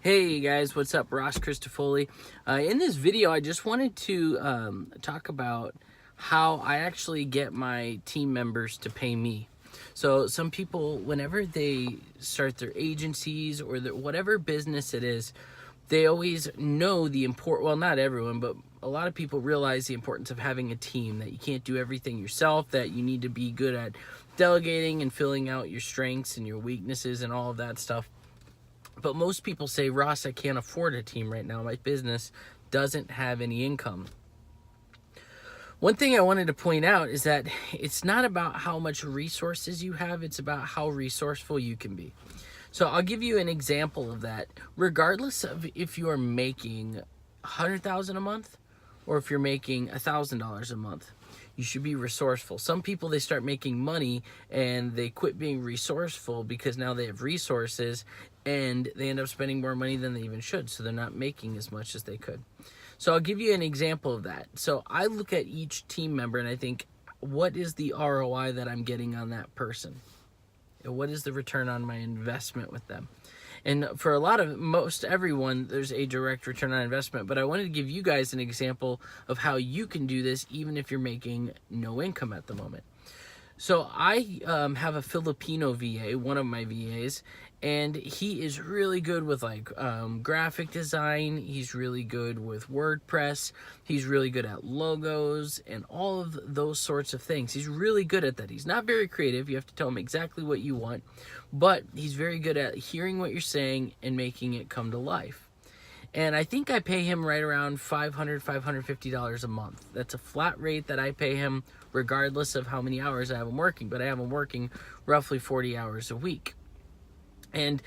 Hey guys, what's up? Ross Christofoli. In this video, I just wanted to talk about how I actually get my team members to pay me. So some people, whenever they start their agencies or whatever business it is, they always know the well, not everyone, but a lot of people realize the importance of having a team, that you can't do everything yourself, that you need to be good at delegating and filling out your strengths and your weaknesses and all of that stuff. But most people say, Ross, I can't afford a team right now. My business doesn't have any income. One thing I wanted to point out is that it's not about how much resources you have. It's about how resourceful you can be. So I'll give you an example of that. Regardless of if you are making $100,000 a month or if you're making $1,000 a month, you should be resourceful. Some people, they start making money and they quit being resourceful because now they have resources and they end up spending more money than they even should. So they're not making as much as they could. So I'll give you an example of that. So I look at each team member and I think, what is the ROI that I'm getting on that person? What is the return on my investment with them? And for most everyone, there's a direct return on investment. But I wanted to give you guys an example of how you can do this even if you're making no income at the moment. So I have a Filipino VA, one of my VAs, and he is really good with graphic design. He's really good with WordPress. He's really good at logos and all of those sorts of things. He's really good at that. He's not very creative. You have to tell him exactly what you want, but he's very good at hearing what you're saying and making it come to life. And I think I pay him right around $500, $550 a month. That's a flat rate that I pay him regardless of how many hours I have him working. But I have him working roughly 40 hours a week. And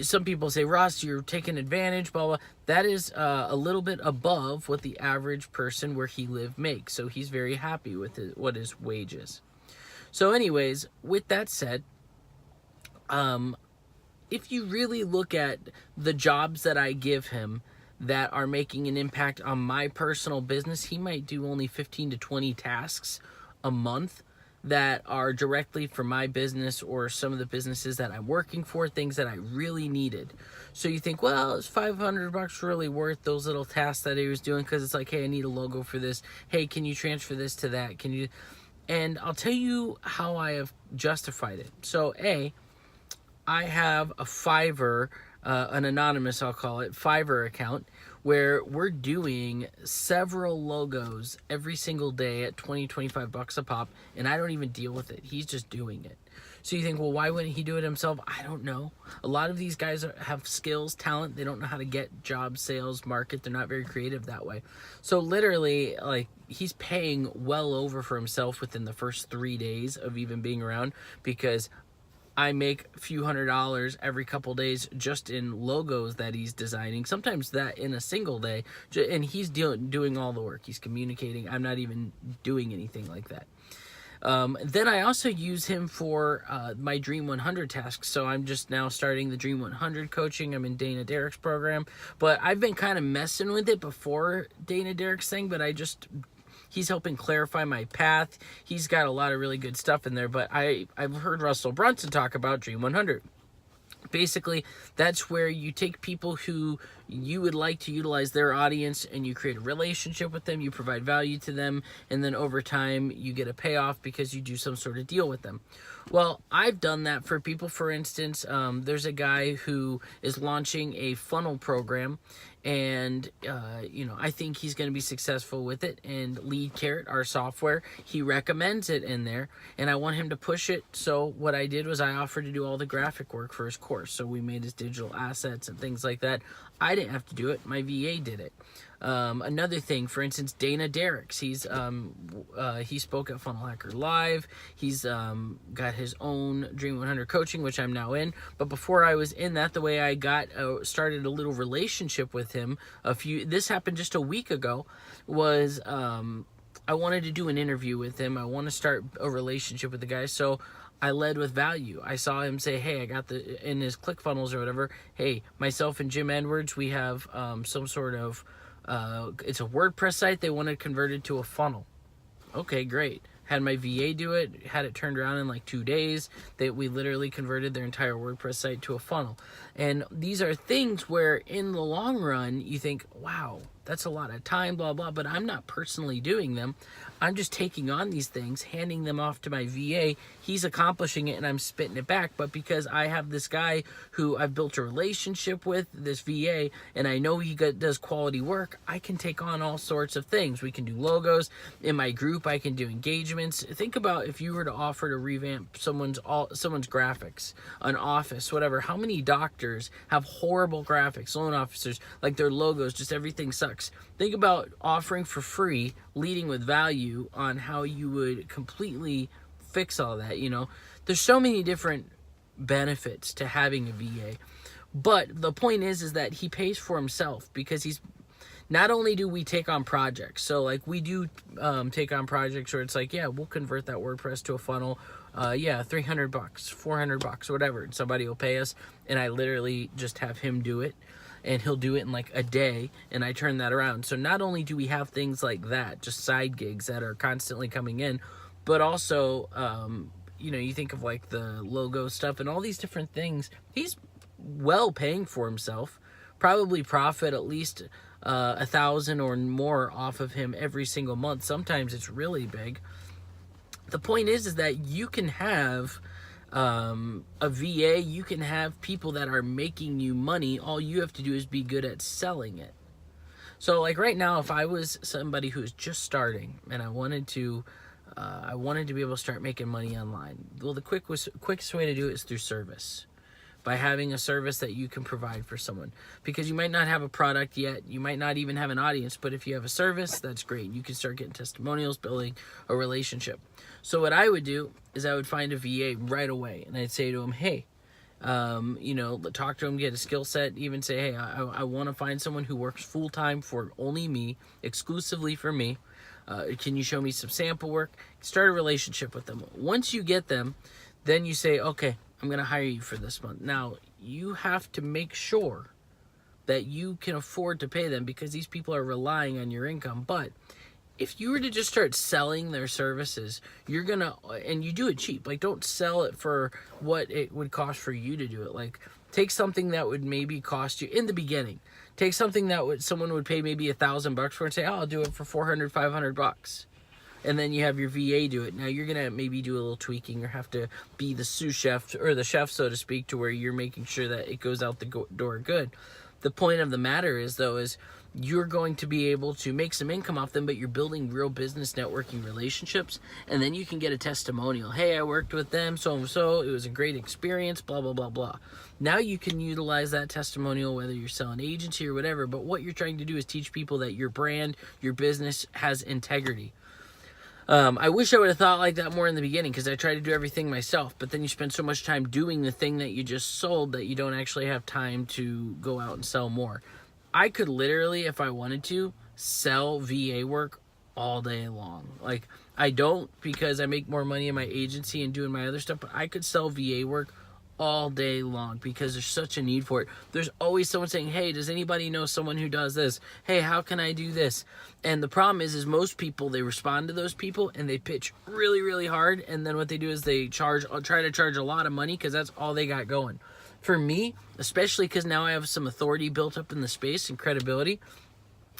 some people say, Ross, you're taking advantage, blah, blah. That is a little bit above what the average person where he lives makes. So he's very happy with what his wage is. So anyways, with that said, if you really look at the jobs that I give him that are making an impact on my personal business, he might do only 15 to 20 tasks a month that are directly for my business or some of the businesses that I'm working for, things that I really needed. So you think, well, is $500 really worth those little tasks that he was doing? Because it's like, hey, I need a logo for this. Hey, can you transfer this to that? Can you? And I'll tell you how I have justified it. So I have a Fiverr, an anonymous, I'll call it, Fiverr account, where we're doing several logos every single day at $20, $25 a pop, and I don't even deal with it. He's just doing it. So you think, well, why wouldn't he do it himself? I don't know. A lot of these guys have skills, talent. They don't know how to get jobs, sales, market. They're not very creative that way. So literally, he's paying well over for himself within the first 3 days of even being around, because I make a few $100s every couple days just in logos that he's designing. Sometimes that in a single day, and he's doing all the work. He's communicating. I'm not even doing anything like that. Then I also use him for my Dream 100 tasks. So I'm just now starting the Dream 100 coaching. I'm in Dana Derrick's program, but I've been kind of messing with it before Dana Derrick's thing, but he's helping clarify my path. He's got a lot of really good stuff in there, but I've heard Russell Brunson talk about Dream 100. Basically, that's where you take people who you would like to utilize their audience and you create a relationship with them, you provide value to them, and then over time you get a payoff because you do some sort of deal with them. Well, I've done that for people. For instance, there's a guy who is launching a funnel program, and I think he's going to be successful with it. And Lead Carrot, our software, he recommends it in there, and I want him to push it. So what I did was I offered to do all the graphic work for his course. So we made his digital assets and things like that. I didn't have to do it. My VA did it. Another thing, for instance, Dana Derrick's. He spoke at Funnel Hacker Live. He's got his own Dream 100 coaching, which I'm now in. But before I was in that, the way I got started a little relationship with him, this happened just a week ago, was I wanted to do an interview with him. I want to start a relationship with the guy. So I led with value. I saw him say, hey, I got in his ClickFunnels or whatever, hey, myself and Jim Edwards, we have some sort of, it's a WordPress site. They want to convert it to a funnel. Okay, great. had my VA do it, had it turned around in like 2 days. We literally converted their entire WordPress site to a funnel. And these are things where in the long run, you think, wow, that's a lot of time, blah, blah, but I'm not personally doing them. I'm just taking on these things, handing them off to my VA. He's accomplishing it and I'm spitting it back. But because I have this guy who I've built a relationship with, this VA, and I know he does quality work, I can take on all sorts of things. We can do logos. In my group, I can do engagements. Think about if you were to offer to revamp someone's graphics, an office, whatever. How many doctors have horrible graphics, loan officers, like their logos, just everything sucks. Think about offering for free, leading with value on how you would completely fix all that. There's so many different benefits to having a VA, but the point is that he pays for himself, because not only do we take on projects, so like we do take on projects where it's like, yeah, we'll convert that WordPress to a funnel, $300, $400, whatever, and somebody will pay us, and I literally just have him do it, and he'll do it in like a day, and I turn that around. So not only do we have things like that, just side gigs that are constantly coming in, but also, you think of like the logo stuff and all these different things. He's well paying for himself, probably profit at least $1,000 or more off of him every single month. Sometimes it's really big. The point is that you can have a VA, you can have people that are making you money. All you have to do is be good at selling it. So like right now, if I was somebody who's just starting and I wanted to be able to start making money online, well, the quickest way to do it is through service, by having a service that you can provide for someone, because you might not have a product yet, you might not even have an audience, but if you have a service, that's great. You can start getting testimonials, building a relationship. So what I would do is I would find a VA right away, and I'd say to him, hey, talk to him, get a skill set, even say, hey, I want to find someone who works full-time for only me, exclusively for me. Can you show me some sample work? Start a relationship with them. Once you get them, then you say, okay, I'm going to hire you for this month. Now, you have to make sure that you can afford to pay them, because these people are relying on your income. But if you were to just start selling their services, and you do it cheap. Like, don't sell it for what it would cost for you to do it. Like, take something that would maybe cost you in the beginning. Take something that someone would pay maybe $1,000 for, and say, oh, I'll do it for $400, $500. And then you have your VA do it. Now you're going to maybe do a little tweaking, or have to be the sous chef, or the chef, so to speak, to where you're making sure that it goes out the door good. The point of the matter is you're going to be able to make some income off them, but you're building real business networking relationships, and then you can get a testimonial. Hey, I worked with them, so it was a great experience, blah, blah, blah, blah. Now you can utilize that testimonial, whether you're selling agency or whatever, but what you're trying to do is teach people that your brand, your business has integrity. I wish I would have thought like that more in the beginning, because I tried to do everything myself, but then you spend so much time doing the thing that you just sold that you don't actually have time to go out and sell more. I could literally, if I wanted to, sell VA work all day long. Like, I don't, because I make more money in my agency and doing my other stuff, but I could sell VA work all day long, because there's such a need for it. There's always someone saying, hey, does anybody know someone who does this? Hey, how can I do this? And the problem is most people, they respond to those people and they pitch really, really hard, and then what they do is they try to charge a lot of money, because that's all they got going. For me, especially because now I have some authority built up in the space and credibility,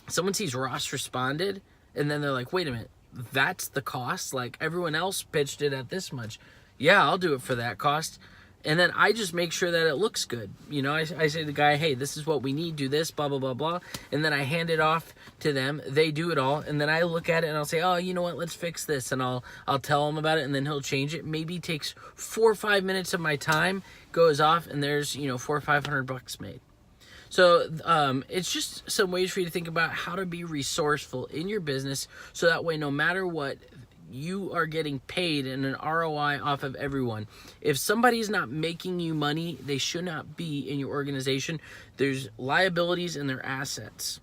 someone sees Ross responded, and then they're like, wait a minute, that's the cost? Like, everyone else pitched it at this much. Yeah, I'll do it for that cost. And then I just make sure that it looks good. I say to the guy, hey, this is what we need, do this, blah, blah, blah, blah. And then I hand it off to them. They do it all. And then I look at it and I'll say, oh, you know what, let's fix this. And I'll tell him about it, and then he'll change it. Maybe takes 4 or 5 minutes of my time, goes off, and there's, $400 or $500 made. So it's just some ways for you to think about how to be resourceful in your business, so that way, no matter what, you are getting paid in an ROI off of everyone. If somebody's not making you money, they should not be in your organization. There's liabilities and their assets.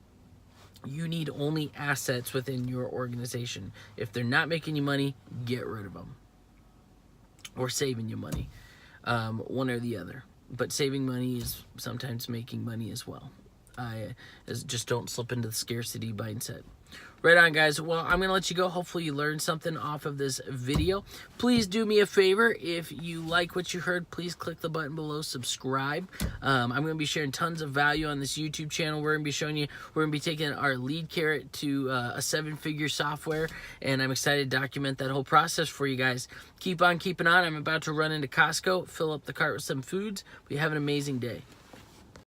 You need only assets within your organization. If they're not making you money, get rid of them. Or saving you money. One or the other. But saving money is sometimes making money as well. Just don't slip into the scarcity mindset. Right on, guys. Well, I'm going to let you go. Hopefully you learned something off of this video. Please do me a favor. If you like what you heard, please click the button below, subscribe. I'm going to be sharing tons of value on this YouTube channel. We're going to be showing you, we're going to be taking our lead carrot to a 7-figure software, and I'm excited to document that whole process for you guys. Keep on keeping on. I'm about to run into Costco, fill up the cart with some foods. We have an amazing day.